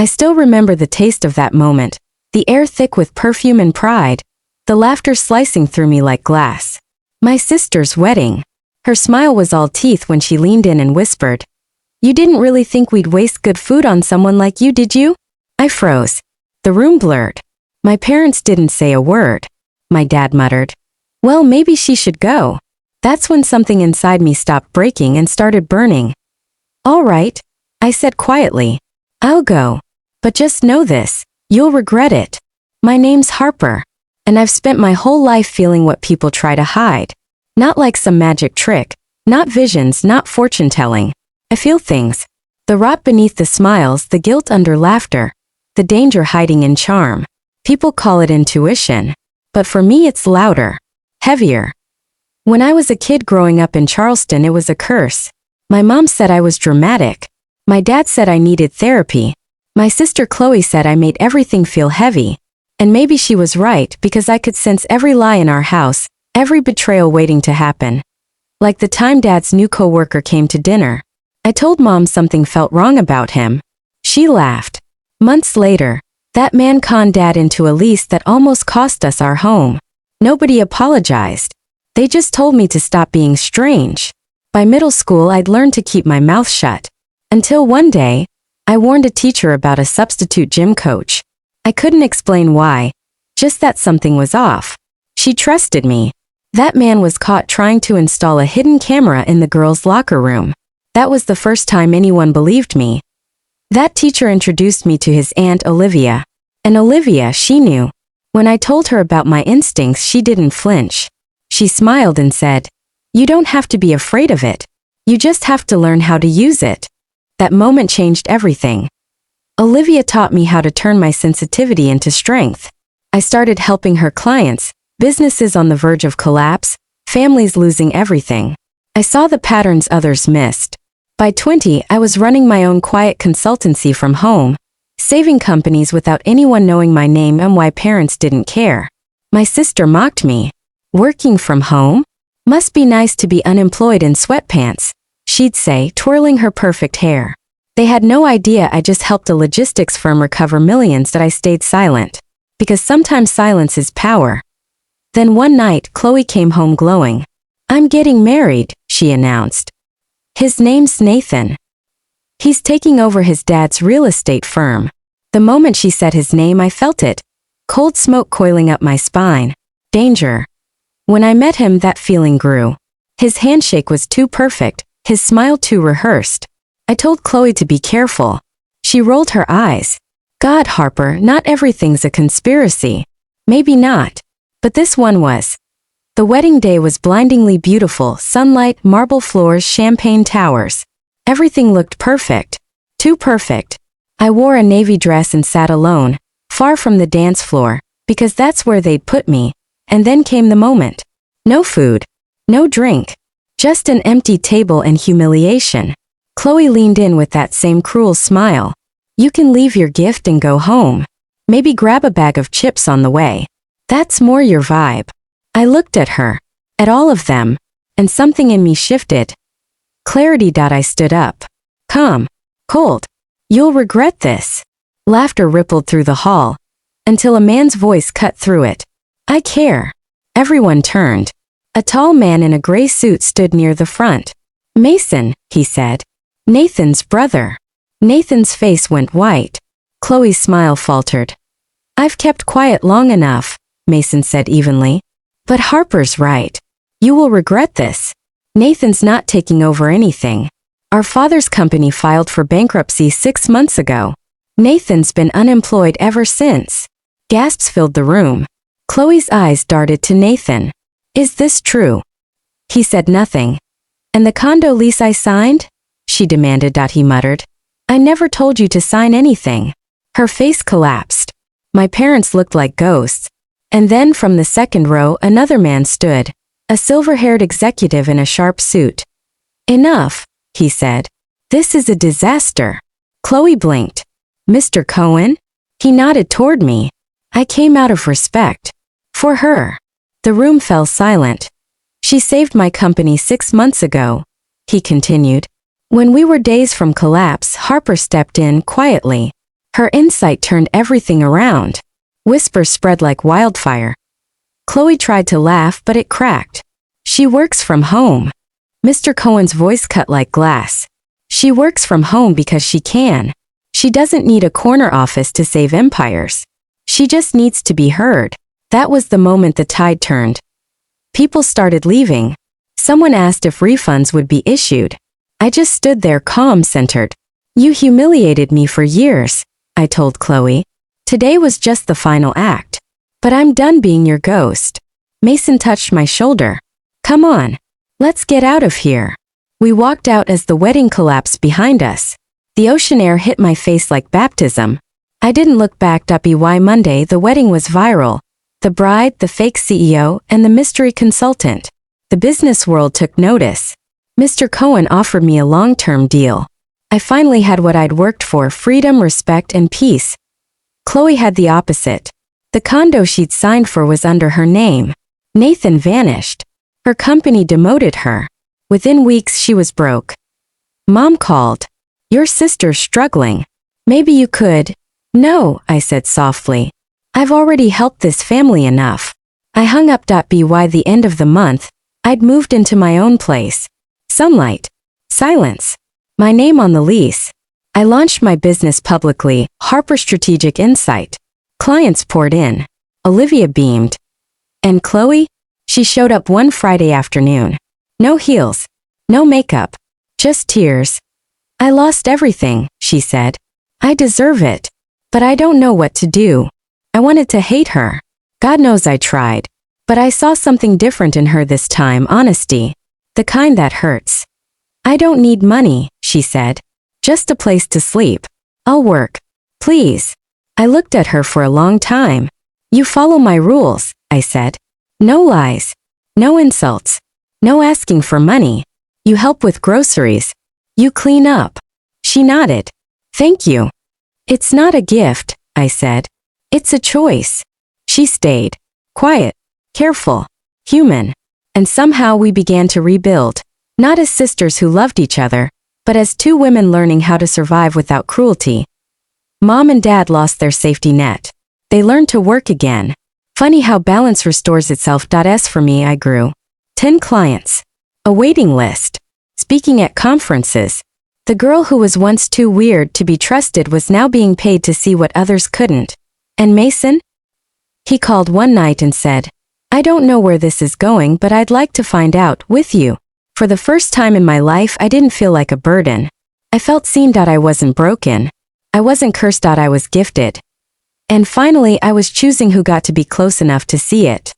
I still remember the taste of that moment, the air thick with perfume and pride, the laughter slicing through me like glass. My sister's wedding. Her smile was all teeth when she leaned in and whispered, "You didn't really think we'd waste good food on someone like you, did you?" I froze. The room blurred. My parents didn't say a word. My dad muttered, "Well, maybe she should go." That's when something inside me stopped breaking and started burning. "All right," I said quietly. "I'll go. But just know this, you'll regret it. My name's Harper, and I've spent my whole life feeling what people try to hide. Not like some magic trick, not visions, not fortune-telling. I feel things. The rot beneath the smiles, the guilt under laughter, the danger hiding in charm. People call it intuition. But for me it's louder, heavier. When I was a kid growing up in Charleston, it was a curse. My mom said I was dramatic. My dad said I needed therapy. My sister Chloe said I made everything feel heavy. And maybe she was right, because I could sense every lie in our house, every betrayal waiting to happen. Like the time Dad's new co-worker came to dinner. I told Mom something felt wrong about him. She laughed. Months later, that man conned Dad into a lease that almost cost us our home. Nobody apologized. They just told me to stop being strange. By middle school, I'd learned to keep my mouth shut. Until one day, I warned a teacher about a substitute gym coach. I couldn't explain why, just that something was off. She trusted me. That man was caught trying to install a hidden camera in the girls' locker room. That was the first time anyone believed me. That teacher introduced me to his aunt Olivia. And Olivia, she knew. When I told her about my instincts, she didn't flinch. She smiled and said, "You don't have to be afraid of it. You just have to learn how to use it." That moment changed everything. Olivia taught me how to turn my sensitivity into strength. I started helping her clients, businesses on the verge of collapse, families losing everything. I saw the patterns others missed. By 20, I was running my own quiet consultancy from home, saving companies without anyone knowing my name and why parents didn't care. My sister mocked me. "Working from home? Must be nice to be unemployed in sweatpants," she'd say, twirling her perfect hair. They had no idea I just helped a logistics firm recover millions that I stayed silent. Because sometimes silence is power. Then one night, Chloe came home glowing. "I'm getting married," she announced. "His name's Nathan. He's taking over his dad's real estate firm." The moment she said his name, I felt it. Cold smoke coiling up my spine. Danger. When I met him, that feeling grew. His handshake was too perfect, his smile too rehearsed. I told Chloe to be careful. She rolled her eyes. "God, Harper, not everything's a conspiracy." Maybe not. But this one was. The wedding day was blindingly beautiful, sunlight, marble floors, champagne towers. Everything looked perfect. Too perfect. I wore a navy dress and sat alone, far from the dance floor, because that's where they'd put me. And then came the moment. No food. No drink. Just an empty table and humiliation. Chloe leaned in with that same cruel smile. "You can leave your gift and go home. Maybe grab a bag of chips on the way. That's more your vibe." I looked at her, at all of them, and something in me shifted. Clarity. I stood up. Calm. Cold. "You'll regret this." Laughter rippled through the hall, until a man's voice cut through it. "I care." Everyone turned. A tall man in a gray suit stood near the front. "Mason," he said. "Nathan's brother." Nathan's face went white. Chloe's smile faltered. "I've kept quiet long enough," Mason said evenly. "But Harper's right. You will regret this. Nathan's not taking over anything. Our father's company filed for bankruptcy 6 months ago. Nathan's been unemployed ever since." Gasps filled the room. Chloe's eyes darted to Nathan. "Is this true?" He said nothing. "And the condo lease I signed?" she demanded. He muttered. "I never told you to sign anything." Her face collapsed. My parents looked like ghosts. And then from the second row, another man stood, a silver-haired executive in a sharp suit. "Enough," he said. "This is a disaster." Chloe blinked. "Mr. Cohen?" He nodded toward me. I came out of respect. For her. The room fell silent. "She saved my company 6 months ago," he continued. "When we were days from collapse, Harper stepped in quietly. Her insight turned everything around. Whispers spread like wildfire. Chloe tried to laugh, but it cracked. She works from home. Mr. Cohen's voice cut like glass. She works from home because she can. She doesn't need a corner office to save empires. She just needs to be heard. That was the moment the tide turned. People started leaving. Someone asked if refunds would be issued. I just stood there calm-centered. You humiliated me for years, I told Chloe. Today was just the final act. But I'm done being your ghost. Mason touched my shoulder. Come on. Let's get out of here. We walked out as the wedding collapsed behind us. The ocean air hit my face like baptism. I didn't look back. By Monday, the wedding was viral. The bride, the fake CEO, and the mystery consultant. The business world took notice. Mr. Cohen offered me a long-term deal. I finally had what I'd worked for: freedom, respect, and peace. Chloe had the opposite. The condo she'd signed for was under her name. Nathan vanished. Her company demoted her. Within weeks she was broke. Mom called. Your sister's struggling. Maybe you could. No, I said softly. I've already helped this family enough. I hung up. By the end of the month, I'd moved into my own place. Sunlight. Silence. My name on the lease. I launched my business publicly, Harper Strategic Insight. Clients poured in. Olivia beamed. And Chloe? She showed up one Friday afternoon. No heels. No makeup. Just tears. I lost everything, she said. I deserve it. But I don't know what to do. I wanted to hate her. God knows I tried. But I saw something different in her this time: honesty. The kind that hurts. I don't need money, she said. Just a place to sleep. I'll work. Please. I looked at her for a long time. You follow my rules, I said. No lies. No insults. No asking for money. You help with groceries. You clean up. She nodded. Thank you. It's not a gift, I said. It's a choice. She stayed. Quiet. Careful. Human. And somehow we began to rebuild. Not as sisters who loved each other, but as two women learning how to survive without cruelty. Mom and Dad lost their safety net. They learned to work again. Funny how balance restores itself. As for me, I grew. 10 clients. A waiting list. Speaking at conferences. The girl who was once too weird to be trusted was now being paid to see what others couldn't. And Mason? He called one night and said, I don't know where this is going, but I'd like to find out with you. For the first time in my life, I didn't feel like a burden. I felt seen. I wasn't broken. I wasn't cursed. I was gifted. And finally, I was choosing who got to be close enough to see it.